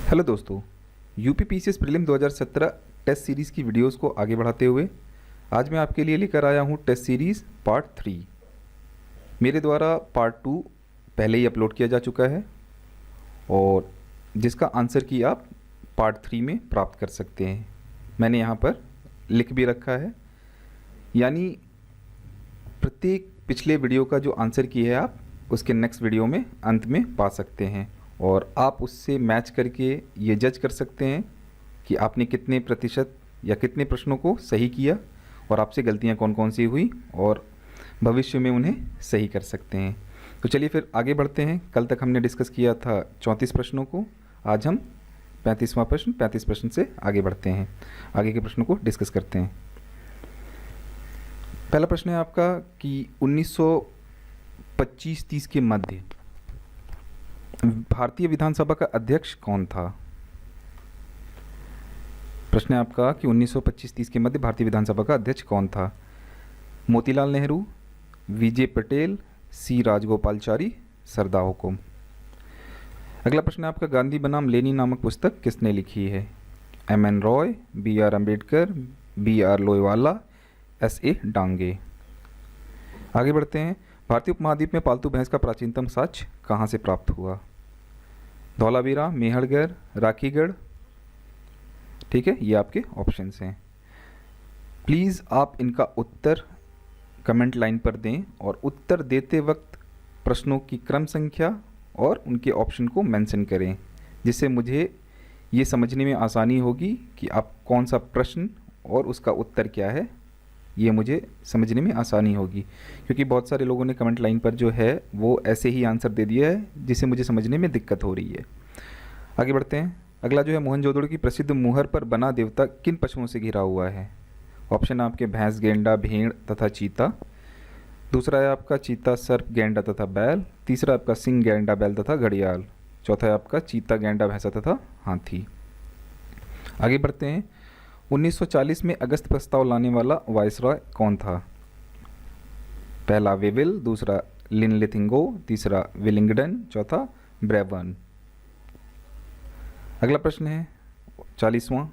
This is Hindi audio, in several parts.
हेलो दोस्तों, UP PCS prelim 2017 test series की वीडियोस को आगे बढ़ाते हुए आज मैं आपके लिए लेकर आया हूं टेस्ट सीरीज़ पार्ट 3। मेरे द्वारा पार्ट 2 पहले ही अपलोड किया जा चुका है और जिसका आंसर की आप पार्ट 3 में प्राप्त कर सकते हैं। मैंने यहाँ पर लिख भी रखा है, यानी प्रत्येक पिछले वीडियो का जो आंसर की है आप उसके नेक्स्ट वीडियो में अंत में पा सकते हैं और आप उससे मैच करके ये जज कर सकते हैं कि आपने कितने प्रतिशत या कितने प्रश्नों को सही किया और आपसे गलतियां कौन कौन सी हुई और भविष्य में उन्हें सही कर सकते हैं। तो चलिए फिर आगे बढ़ते हैं। कल तक हमने डिस्कस किया था 34 प्रश्नों को, आज हम 35 प्रश्न से आगे बढ़ते हैं। आगे के प्रश्नों को डिस्कस करते हैं। पहला प्रश्न है आपका कि 1925-30 के मध्य भारतीय विधानसभा का अध्यक्ष कौन था। प्रश्न है आपका कि 1925-30 के मध्य भारतीय विधानसभा का अध्यक्ष कौन था। मोतीलाल नेहरू, विजय पटेल, सी राजगोपालचारी, सरदार हुकुम। अगला प्रश्न है आपका गांधी बनाम लेनिन नामक पुस्तक किसने लिखी है। M N. Roy, B R. Ambedkar, B R. Loiwala, S A. Dange. आगे बढ़ते हैं। भारतीय उपमहाद्वीप में पालतू भैंस का प्राचीनतम साक्ष्य कहाँ से प्राप्त हुआ। धौलावीरा, मेहड़गढ़, राखीगढ़। ठीक है, ये आपके ऑप्शंस हैं। प्लीज़ आप इनका उत्तर कमेंट लाइन पर दें और उत्तर देते वक्त प्रश्नों की क्रम संख्या और उनके ऑप्शन को मेंशन करें, जिससे मुझे ये समझने में आसानी होगी कि आप कौन सा प्रश्न और उसका उत्तर क्या है, ये मुझे समझने में आसानी होगी। क्योंकि बहुत सारे लोगों ने कमेंट लाइन पर जो है वो ऐसे ही आंसर दे दिया है जिसे मुझे समझने में दिक्कत हो रही है। आगे बढ़ते हैं। अगला जो है मोहनजोदड़ो की प्रसिद्ध मुहर पर बना देवता किन पशुओं से घिरा हुआ है। ऑप्शन आपके भैंस, गेंडा, भेड़ तथा चीता। दूसरा है आपका चीता, सर्प, गेंडा तथा बैल। तीसरा आपका सिंह, गेंडा, बैल तथा घड़ियाल। चौथा है आपका चीता, गेंडा, भैंसा तथा हाथी। आगे बढ़ते हैं। 1940 में अगस्त प्रस्ताव लाने वाला वायसरॉय कौन था। पहला वेविल, दूसरा लिनलिथिंगो, तीसरा विलिंगडन, चौथा ब्रेबर्न। अगला प्रश्न है 40वां।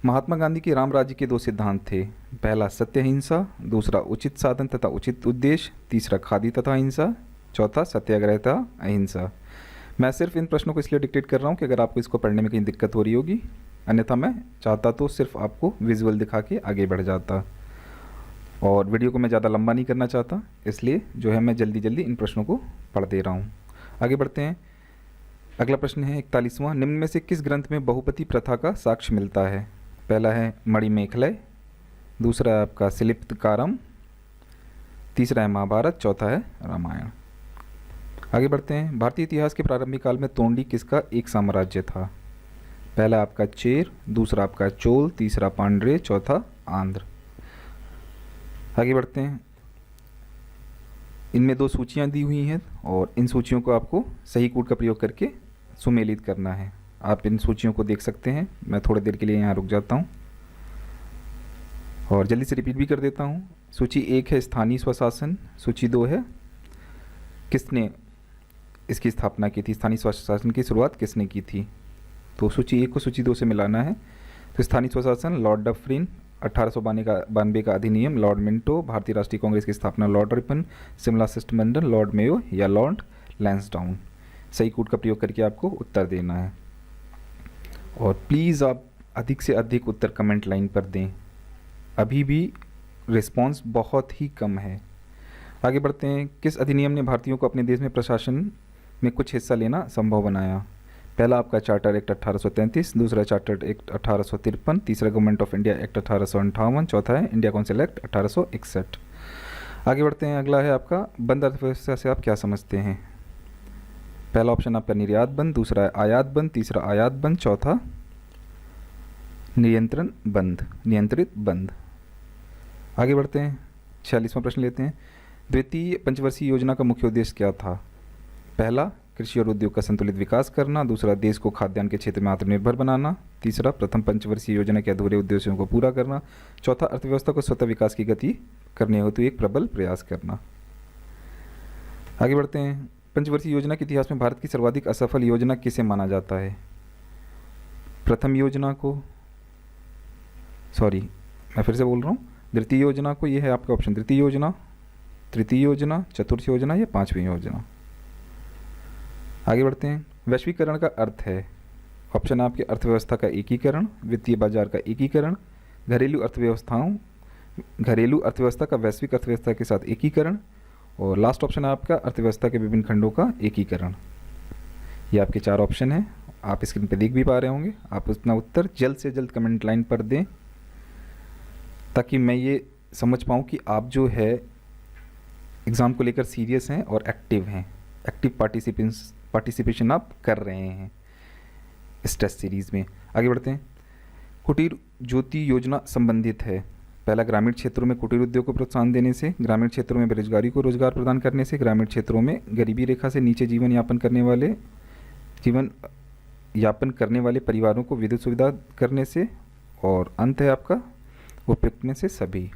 महात्मा गांधी के राम राज्य के 2 सिद्धांत थे। पहला सत्य अहिंसा, दूसरा उचित साधन तथा उचित उद्देश्य, तीसरा खादी तथा अहिंसा, चौथा सत्याग्रह तथा अहिंसा। मैं सिर्फ इन प्रश्नों को इसलिए डिक्टेट कर रहा हूँ कि अगर आपको इसको पढ़ने में कहीं दिक्कत हो रही होगी, अन्यथा मैं चाहता तो सिर्फ आपको विजुअल दिखा के आगे बढ़ जाता और वीडियो को मैं ज़्यादा लंबा नहीं करना चाहता, इसलिए जो है मैं जल्दी जल्दी इन प्रश्नों को पढ़ दे रहा हूँ। आगे बढ़ते हैं। अगला प्रश्न है 41वां। निम्न में से किस ग्रंथ में बहुपति प्रथा का साक्ष्य मिलता है। पहला है मणिमेखलय, दूसरा है आपका शिल्पकारम, तीसरा है महाभारत, चौथा है रामायण। आगे बढ़ते हैं। भारतीय इतिहास के प्रारंभिक काल में तोंडी किसका एक साम्राज्य था। पहला आपका चेर, दूसरा आपका चोल, तीसरा पांड्रे, चौथा आंध्र। आगे बढ़ते हैं। इनमें 2 सूचियां दी हुई हैं और इन सूचियों को आपको सही कूट का प्रयोग करके सुमेलित करना है। आप इन सूचियों को देख सकते हैं। मैं थोड़ी देर के लिए यहाँ रुक जाता हूँ और जल्दी से रिपीट भी कर देता हूँ। सूची 1 है स्थानीय स्वशासन, सूची 2 है किसने इसकी स्थापना की थी, स्थानीय स्वशासन की शुरुआत किसने की थी। तो सूची 1 को सूची 2 से मिलाना है। तो स्थानीय स्वशासन लॉर्ड डफरिन, 1892 का अधिनियम लॉर्ड मिंटो, भारतीय राष्ट्रीय कांग्रेस की स्थापना लॉर्ड रिपन, शिमला शिष्टमंडल लॉर्ड मेयो या लॉर्ड लैंसडाउन। सही कूट का प्रयोग करके आपको उत्तर देना है और प्लीज़ आप अधिक से अधिक उत्तर कमेंट लाइन पर दें। अभी भी रिस्पॉन्स बहुत ही कम है। आगे बढ़ते हैं। किस अधिनियम ने भारतीयों को अपने देश में प्रशासन में कुछ हिस्सा लेना संभव बनाया। पहला आपका चार्टर एक्ट 1833, दूसरा चार्टर एक्ट 1853, तीसरा गवर्नमेंट ऑफ इंडिया एक्ट 1858, चौथा है इंडिया काउंसिल एक्ट 1861। आगे बढ़ते हैं। अगला है आपका बंद अर्थव्यवस्था से आप क्या समझते हैं। पहला ऑप्शन आपका निर्यात बंद, दूसरा है आयात बंद, तीसरा आयात बंद, चौथा नियंत्रित बंद। आगे बढ़ते हैं। 46वां प्रश्न लेते हैं। द्वितीय पंचवर्षीय योजना का मुख्य उद्देश्य क्या था। पहला कृषि और उद्योग का संतुलित विकास करना, दूसरा देश को खाद्यान्न के क्षेत्र में आत्मनिर्भर बनाना, तीसरा प्रथम पंचवर्षीय योजना के अधूरे उद्देश्यों को पूरा करना, चौथा अर्थव्यवस्था को स्वतः विकास की गति करने हेतु एक प्रबल प्रयास करना। आगे बढ़ते हैं। पंचवर्षीय योजना के इतिहास में भारत की सर्वाधिक असफल योजना किसे माना जाता है। प्रथम योजना को, सॉरी मैं फिर से बोल रहा हूँ, द्वितीय योजना को, ये है आपका ऑप्शन द्वितीय योजना, तृतीय योजना, चतुर्थ योजना या पांचवी योजना। आगे बढ़ते हैं। वैश्वीकरण का अर्थ है, ऑप्शन है आपके अर्थव्यवस्था का एकीकरण, वित्तीय बाजार का एकीकरण, घरेलू अर्थव्यवस्था का वैश्विक अर्थव्यवस्था के साथ एकीकरण, और लास्ट ऑप्शन है आपका अर्थव्यवस्था के विभिन्न खंडों का एकीकरण। ये आपके 4 ऑप्शन हैं, आप स्क्रीन पे देख भी पा रहे होंगे। आप अपना उत्तर जल्द से जल्द कमेंट लाइन पर दें, ताकि मैं ये समझ पाऊँ कि आप जो है एग्ज़ाम को लेकर सीरियस हैं और एक्टिव हैं, एक्टिव पार्टिसिपेशन आप कर रहे हैं इस टेस्ट सीरीज़ में। आगे बढ़ते हैं। कुटीर ज्योति योजना संबंधित है। पहला, ग्रामीण क्षेत्रों में कुटीर उद्योग को प्रोत्साहन देने से, ग्रामीण क्षेत्रों में बेरोजगारी को रोजगार प्रदान करने से, ग्रामीण क्षेत्रों में गरीबी रेखा से नीचे जीवन यापन करने वाले परिवारों को विद्युत सुविधा करने से, और अंत है आपका उपयुक्त में से सभी।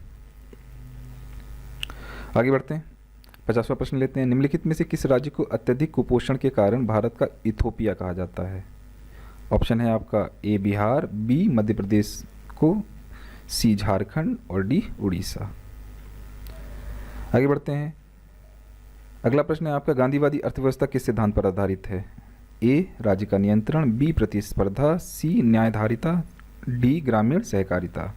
आगे बढ़ते हैं। 50वां प्रश्न लेते हैं। निम्नलिखित में से किस राज्य को अत्यधिक कुपोषण के कारण भारत का इथोपिया कहा जाता है? ऑप्शन है आपका ए बिहार, बी मध्य प्रदेश को, सी झारखंड और डी उड़ीसा। आगे बढ़ते हैं। अगला प्रश्न है आपका गांधीवादी अर्थव्यवस्था किस सिद्धांत पर आधारित है? ए राज्य का नियंत्रण, बी प्रतिस्पर्धा, सी न्यायधारिता, डी ग्रामीण सहकारिता।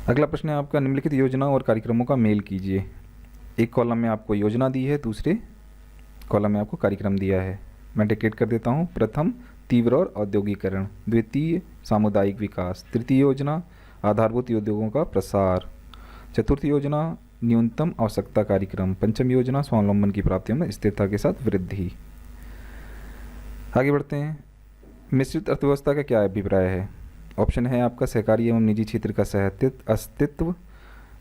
अगला प्रश्न है आपका निम्नलिखित योजनाओं और कार्यक्रमों का मेल कीजिए। एक कॉलम में आपको योजना दी है, दूसरे कॉलम में आपको कार्यक्रम दिया है। मैं डिक्टेट कर देता हूँ। प्रथम, तीव्र और औद्योगिकरण, द्वितीय सामुदायिक विकास, तृतीय योजना आधारभूत उद्योगों का प्रसार, चतुर्थ योजना न्यूनतम आवश्यकता कार्यक्रम, पंचम योजना स्वावलंबन की प्राप्ति में स्थिरता के साथ वृद्धि। आगे बढ़ते हैं। मिश्रित अर्थव्यवस्था का क्या अभिप्राय है? ऑप्शन है आपका सहकारी एवं निजी क्षेत्र का सह अस्तित्व,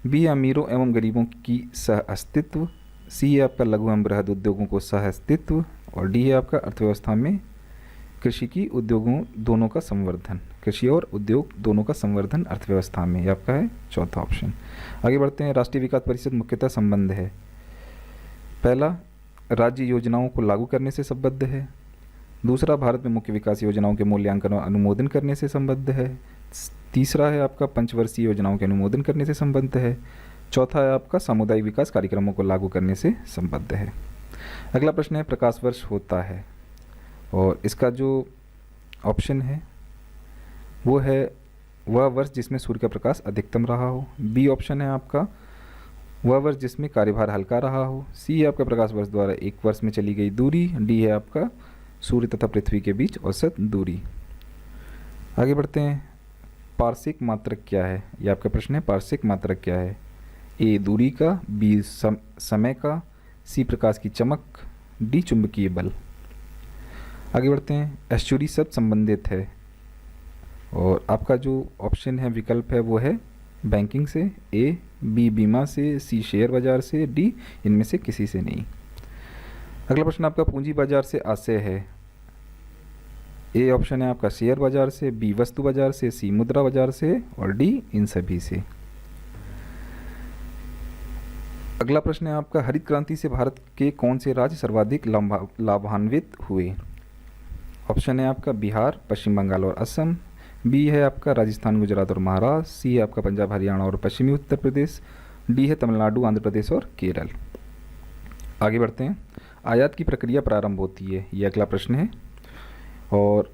बी अमीरों एवं गरीबों की सह अस्तित्व, सी है आपका लघु एवं बृहद उद्योगों को सह अस्तित्व, और डी है आपका अर्थव्यवस्था में कृषि की उद्योगों दोनों का संवर्धन, कृषि और उद्योग दोनों का संवर्धन अर्थव्यवस्था में। ये आपका है चौथा ऑप्शन। आगे बढ़ते हैं। राष्ट्रीय विकास परिषद मुख्यतः संबंध है। पहला, राज्य योजनाओं को लागू करने से संबद्ध है। दूसरा, भारत में मुख्य विकास योजनाओं के मूल्यांकन और अनुमोदन करने से संबद्ध है। तीसरा है आपका पंचवर्षीय योजनाओं के अनुमोदन करने से संबद्ध है। चौथा है आपका सामुदायिक विकास कार्यक्रमों को लागू करने से संबद्ध है। अगला प्रश्न है प्रकाश वर्ष होता है, और इसका जो ऑप्शन है वो है वह वर्ष जिसमें सूर्य का प्रकाश अधिकतम रहा हो। बी ऑप्शन है आपका वह वर्ष जिसमें कार्यभार हल्का रहा हो। सी है आपका प्रकाश वर्ष द्वारा एक वर्ष में चली गई दूरी। डी है आपका सूर्य तथा पृथ्वी के बीच औसत दूरी। आगे बढ़ते हैं। पार्श्विक मात्रक क्या है? यह आपका प्रश्न है। पार्श्विक मात्रक क्या है? ए दूरी का, बी समय का, सी प्रकाश की चमक, डी चुंबकीय बल। आगे बढ़ते हैं। एस्चुरी शब्द संबंधित है, और आपका जो ऑप्शन है विकल्प है वो है बैंकिंग से, ए, बी बीमा से, सी शेयर बाजार से, डी इनमें से किसी से नहीं। अगला प्रश्न आपका पूंजी बाजार से आशय है। ए ऑप्शन है आपका शेयर बाजार से, बी वस्तु बाजार से, सी मुद्रा बाजार से, और डी इन सभी से। अगला प्रश्न है आपका हरित क्रांति से भारत के कौन से राज्य सर्वाधिक लाभान्वित हुए? ऑप्शन है आपका बिहार, पश्चिम बंगाल और असम, बी है आपका राजस्थान, गुजरात और महाराष्ट्र, सी है आपका पंजाब, हरियाणा और पश्चिमी उत्तर प्रदेश, डी है तमिलनाडु, आंध्र प्रदेश और केरल। आगे बढ़ते हैं। आयात की प्रक्रिया प्रारंभ होती है, ये अगला प्रश्न है, और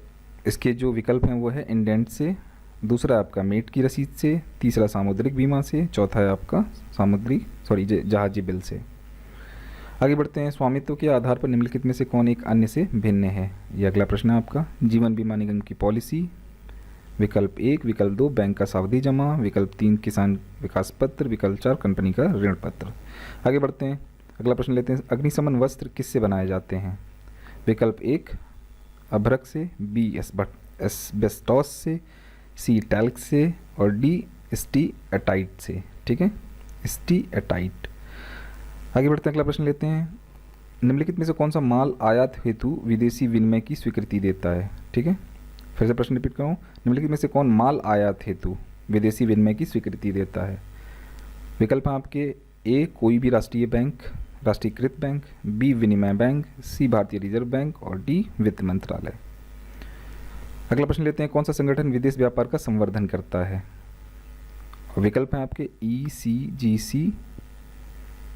इसके जो विकल्प हैं वो है इंडेंट से, दूसरा आपका मेट की रसीद से, तीसरा सामुद्रिक बीमा से, चौथा है आपका जहाजी बिल से। आगे बढ़ते हैं। स्वामित्व के आधार पर निम्नलिखित में से कौन एक अन्य से भिन्न है? यह अगला प्रश्न है आपका। जीवन बीमा निगम की पॉलिसी, विकल्प 1, विकल्प 2 बैंक का सावधि जमा, विकल्प 3 किसान विकास पत्र, विकल्प 4 कंपनी का ऋण पत्र। आगे बढ़ते हैं। अगला प्रश्न लेते हैं। अग्निशमन वस्त्र किससे बनाए जाते हैं? विकल्प 1 अभ्रक से, बी एस्बेस्टॉस से, सी टैल्क से, और डी स्टीएटाइट से। ठीक है, स्टीएटाइट। आगे बढ़ते हैं। अगला प्रश्न लेते हैं। निम्नलिखित में से कौन सा माल आयात हेतु विदेशी विनिमय की स्वीकृति देता है? ठीक है, फिर से प्रश्न रिपीट करूँ। निम्नलिखित में से कौन माल आयात हेतु विदेशी विनिमय की स्वीकृति देता है? विकल्प हैं आपके ए कोई भी राष्ट्रीय बैंक, राष्ट्रीयकृत बैंक, बी विनिमय बैंक, सी भारतीय रिजर्व बैंक, और डी वित्त मंत्रालय। अगला प्रश्न लेते हैं, कौन सा संगठन विदेश व्यापार का संवर्धन करता है? विकल्प हैं आपके ECGC,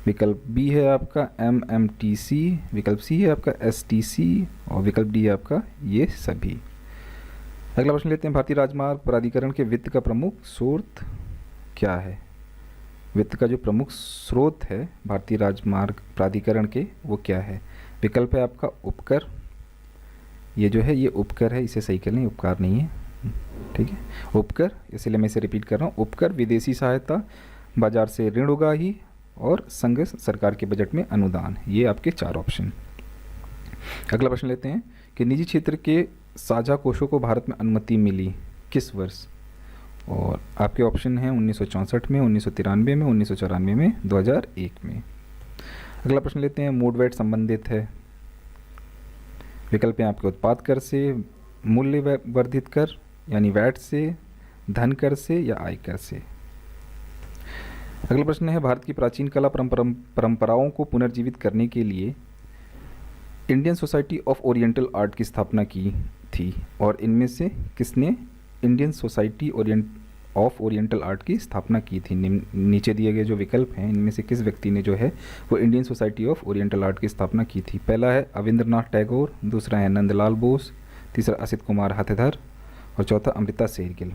विकल्प बी है आपका MMTC, विकल्प सी है आपका STC और विकल्प डी है आपका ये सभी। अगला प्रश्न लेते हैं, भारतीय राजमार्ग प्राधिकरण के वित्त का प्रमुख स्रोत क्या है? वित्त का जो प्रमुख स्रोत है भारतीय राजमार्ग प्राधिकरण के, वो क्या है? विकल्प है आपका उपकर, ये जो है ये उपकर है, इसे सही कर लें, उपकार नहीं है, ठीक है, उपकर, इसलिए मैं इसे रिपीट कर रहा हूँ, उपकर, विदेशी सहायता, बाजार से ऋण उगाही और संघ सरकार के बजट में अनुदान, ये आपके 4 ऑप्शन। अगला प्रश्न लेते हैं कि निजी क्षेत्र के साझा कोषों को भारत में अनुमति मिली किस वर्ष? और आपके ऑप्शन हैं 1964 में, 1993 में, 1994 में, 2001 में। अगला प्रश्न लेते हैं, मोड वैट संबंधित है। विकल्प हैं आपके उत्पाद कर से, मूल्य वर्धित कर यानी वैट से, धन कर से या आय कर से। अगला प्रश्न है, भारत की प्राचीन कला परंपराओं को पुनर्जीवित करने के लिए Indian society of oriental art की स्थापना की थी और इनमें से किसने Indian society of oriental art की स्थापना की थी? नीचे दिए गए जो विकल्प हैं इनमें से किस व्यक्ति ने जो है वो Indian society of oriental art की स्थापना की थी? पहला है अविंद्रनाथ टैगोर, दूसरा है नंदलाल बोस, तीसरा असित कुमार हथधर और चौथा अमृता शेरगिल।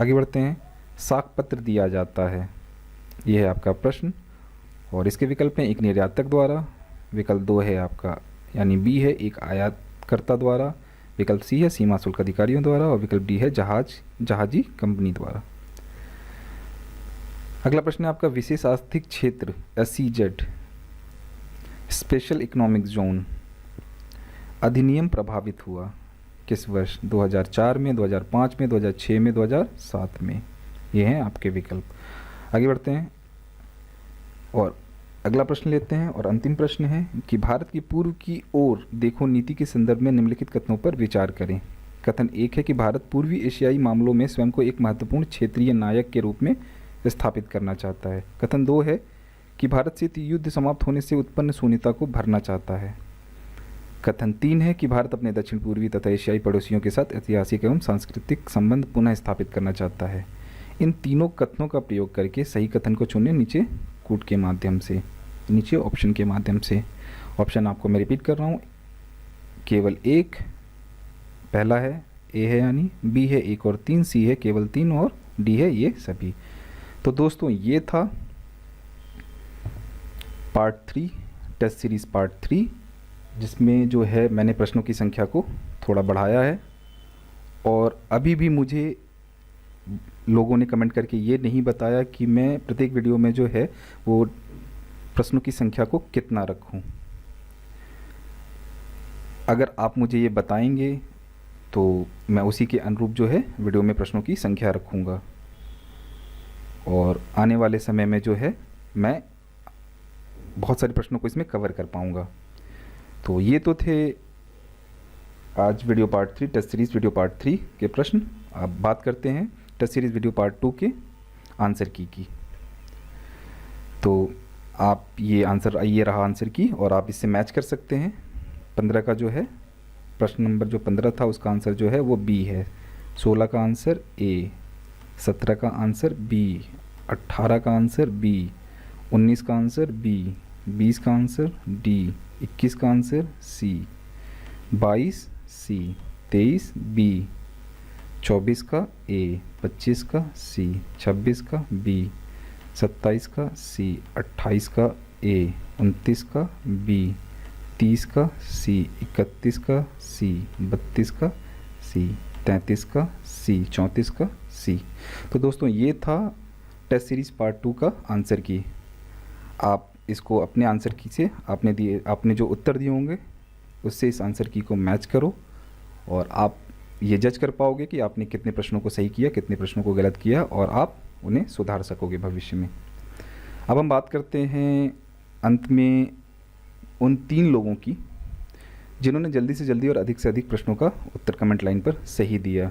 आगे बढ़ते हैं, साख पत्र दिया जाता है, ये है आपका प्रश्न और इसके विकल्प हैं, एक निर्यातक द्वारा, विकल्प 2 है आपका यानी बी है एक आयातकर्ता द्वारा, विकल्प सी है सीमा शुल्क अधिकारियों द्वारा और विकल्प डी है जहाजी कंपनी द्वारा। अगला प्रश्न है आपका, विशेष आर्थिक क्षेत्र SEZ स्पेशल इकोनॉमिक जोन अधिनियम प्रभावित हुआ किस वर्ष? 2004 में, 2005 में, 2006 में, 2007 में, ये हैं आपके विकल्प। आगे बढ़ते हैं और अगला प्रश्न लेते हैं और अंतिम प्रश्न है कि भारत की पूर्व की ओर देखो नीति के संदर्भ में निम्नलिखित कथनों पर विचार करें। कथन 1 है कि भारत पूर्वी एशियाई मामलों में स्वयं को एक महत्वपूर्ण क्षेत्रीय नायक के रूप में स्थापित करना चाहता है। कथन 2 है कि भारत से युद्ध समाप्त होने से उत्पन्न शून्यता को भरना चाहता है। कथन 3 है कि भारत अपने दक्षिण पूर्वी तथा एशियाई पड़ोसियों के साथ ऐतिहासिक एवं सांस्कृतिक संबंध पुनः स्थापित करना चाहता है। इन तीनों कथनों का प्रयोग करके सही कथन को चुनें नीचे कूट के माध्यम से, नीचे ऑप्शन के माध्यम से। ऑप्शन आपको मैं रिपीट कर रहा हूँ, केवल 1 पहला है, ए है यानी, बी है 1 और 3, सी है केवल 3 और डी है ये सभी। तो दोस्तों ये था पार्ट 3, टेस्ट सीरीज़ पार्ट 3, जिसमें जो है मैंने प्रश्नों की संख्या को थोड़ा बढ़ाया है और अभी भी मुझे लोगों ने कमेंट करके ये नहीं बताया कि मैं प्रत्येक वीडियो में जो है वो प्रश्नों की संख्या को कितना रखूं। अगर आप मुझे ये बताएंगे तो मैं उसी के अनुरूप जो है वीडियो में प्रश्नों की संख्या रखूंगा और आने वाले समय में जो है मैं बहुत सारे प्रश्नों को इसमें कवर कर पाऊंगा। तो ये तो थे आज video part 3, test series video part 3 के प्रश्न। अब बात करते हैं टेस्ट सीरीज़ वीडियो पार्ट 2 के आंसर की। तो आप ये रहा आंसर की और आप इससे मैच कर सकते हैं। 15 का जो है प्रश्न नंबर जो 15 था उसका आंसर जो है वो बी है, 16 का आंसर ए, 17 का आंसर बी, 18 का आंसर बी, 19 का आंसर बी, 20 का आंसर डी, 21 का आंसर सी, 22 सी, 23 बी, 24 का ए, 25 का सी, 26 का बी, 27 का सी, 28 का ए, 29 का बी, 30 का सी, 31 का सी, 32 का सी, 33 का सी, 34 का सी। तो दोस्तों ये था टेस्ट सीरीज़ पार्ट 2 का आंसर की। आप इसको अपने आंसर की से आपने जो उत्तर दिए होंगे उससे इस आंसर की को मैच करो और आप ये जज कर पाओगे कि आपने कितने प्रश्नों को सही किया, कितने प्रश्नों को गलत किया और आप उन्हें सुधार सकोगे भविष्य में। अब हम बात करते हैं अंत में उन 3 लोगों की जिन्होंने जल्दी से जल्दी और अधिक से अधिक प्रश्नों का उत्तर कमेंट लाइन पर सही दिया।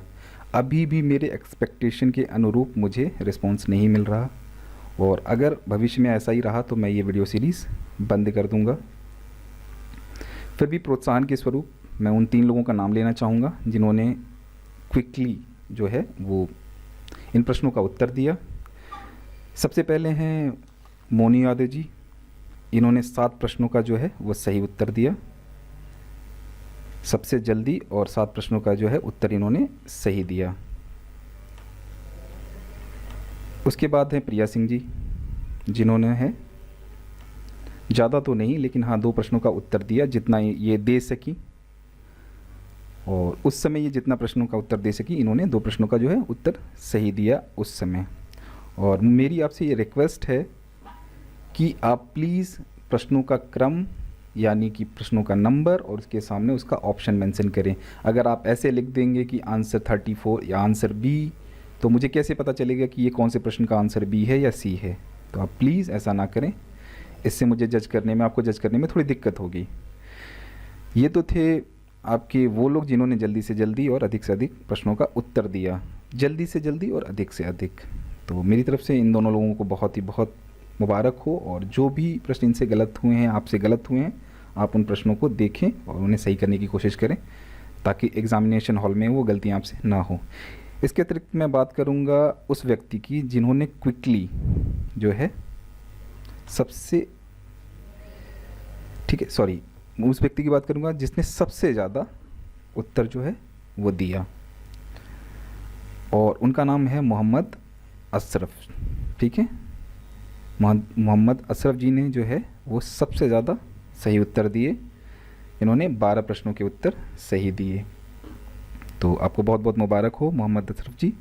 अभी भी मेरे एक्सपेक्टेशन के अनुरूप मुझे रिस्पॉन्स नहीं मिल रहा और अगर भविष्य में ऐसा ही रहा तो मैं ये वीडियो सीरीज़ बंद कर दूंगा। फिर भी प्रोत्साहन के स्वरूप मैं उन 3 लोगों का नाम लेना चाहूँगा जिन्होंने क्विकली जो है वो इन प्रश्नों का उत्तर दिया। सबसे पहले हैं मोनी यादव जी, इन्होंने 7 प्रश्नों का जो है वो सही उत्तर दिया, सबसे जल्दी, और 7 प्रश्नों का जो है उत्तर इन्होंने सही दिया। उसके बाद है प्रिया सिंह जी, जिन्होंने है ज़्यादा तो नहीं लेकिन हाँ 2 प्रश्नों का उत्तर दिया जितना ये दे सकी, और उस समय ये जितना प्रश्नों का उत्तर दे सकी इन्होंने 2 प्रश्नों का जो है उत्तर सही दिया उस समय। और मेरी आपसे ये रिक्वेस्ट है कि आप प्लीज़ प्रश्नों का क्रम यानी कि प्रश्नों का नंबर और उसके सामने उसका ऑप्शन मेंशन करें। अगर आप ऐसे लिख देंगे कि आंसर 34 या आंसर बी, तो मुझे कैसे पता चलेगा कि ये कौन से प्रश्न का आंसर बी है या सी है। तो आप प्लीज़ ऐसा ना करें, इससे मुझे जज करने में, आपको जज करने में थोड़ी दिक्कत होगी। ये तो थे आपके वो लोग जिन्होंने जल्दी से जल्दी और अधिक से अधिक प्रश्नों का उत्तर दिया, जल्दी से जल्दी और अधिक से अधिक। तो मेरी तरफ से इन दोनों लोगों को बहुत ही बहुत मुबारक हो, और जो भी प्रश्न इनसे गलत हुए हैं, आपसे गलत हुए हैं, आप उन प्रश्नों को देखें और उन्हें सही करने की कोशिश करें ताकि एग्ज़ामिनेशन हॉल में वो गलतियाँ आपसे ना हो। इसके अतिरिक्त मैं बात करूँगा उस व्यक्ति की जिन्होंने क्विकली जो है सबसे, ठीक है, सॉरी, उस व्यक्ति की बात करूँगा जिसने सबसे ज़्यादा उत्तर जो है वो दिया, और उनका नाम है मोहम्मद अशरफ। ठीक है, मोहम्मद अशरफ जी ने जो है वो सबसे ज़्यादा सही उत्तर दिए, इन्होंने 12 प्रश्नों के उत्तर सही दिए। तो आपको बहुत बहुत मुबारक हो मोहम्मद अशरफ जी।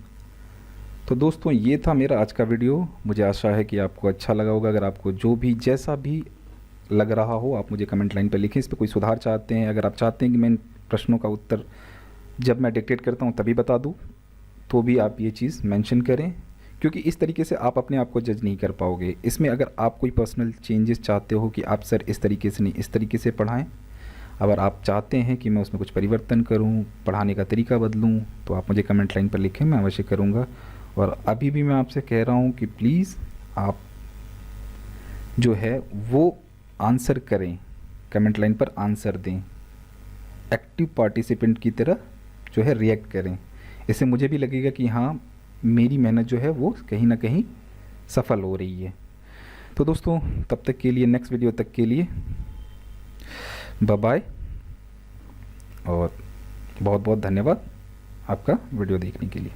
तो दोस्तों ये था मेरा आज का वीडियो, मुझे आशा है कि आपको अच्छा लगा होगा। अगर आपको जो भी जैसा भी लग रहा हो आप मुझे कमेंट लाइन पर लिखें, इस पर कोई सुधार चाहते हैं, अगर आप चाहते हैं कि मैं इन प्रश्नों का उत्तर जब मैं डिक्टेट करता हूँ तभी बता दूँ, तो भी आप ये चीज़ मेंशन करें, क्योंकि इस तरीके से आप अपने आप को जज नहीं कर पाओगे। इसमें अगर आप कोई पर्सनल चेंजेस चाहते हो कि आप सर इस तरीके से नहीं, इस तरीके से पढ़ाएं, अगर आप चाहते हैं कि मैं उसमें कुछ परिवर्तन करूं, पढ़ाने का तरीका बदलूं, तो आप मुझे कमेंट लाइन पर लिखें, मैं अवश्य करूंगा। और अभी भी मैं आपसे कह रहा हूं कि प्लीज़ आप जो है वो आंसर करें, कमेंट लाइन पर आंसर दें, एक्टिव पार्टिसिपेंट की तरह जो है रिएक्ट करें। इससे मुझे भी लगेगा कि हाँ मेरी मेहनत जो है वो कहीं ना कहीं सफल हो रही है। तो दोस्तों तब तक के लिए, नेक्स्ट वीडियो तक के लिए बाय बाय, और बहुत बहुत धन्यवाद आपका वीडियो देखने के लिए।